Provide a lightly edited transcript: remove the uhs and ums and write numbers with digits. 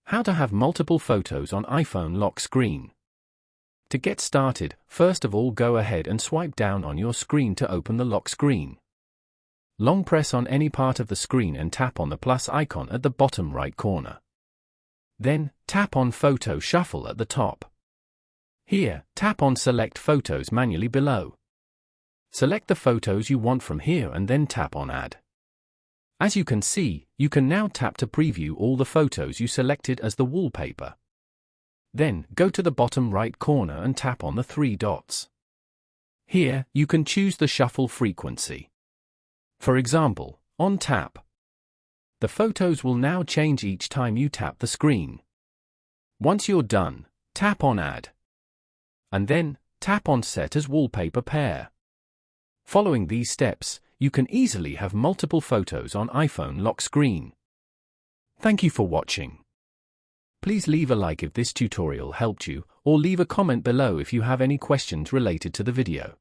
How to have multiple photos on iPhone lock screen. To get started, first of all go ahead and swipe down on your screen to open the lock screen. Long press on any part of the screen and tap on the plus icon at the bottom right corner. Then, tap on Photo Shuffle at the top. Here, tap on Select Photos manually below. Select the photos you want from here and then tap on Add. As you can see, you can now tap to preview all the photos you selected as the wallpaper. Then, go to the bottom right corner and tap on the three dots. Here, you can choose the shuffle frequency. For example, on tap. The photos will now change each time you tap the screen. Once you're done, tap on Add. And then, tap on Set as Wallpaper Pair. Following these steps, you can easily have multiple photos on iPhone lock screen. Thank you for watching. Please leave a like if this tutorial helped you, or leave a comment below if you have any questions related to the video.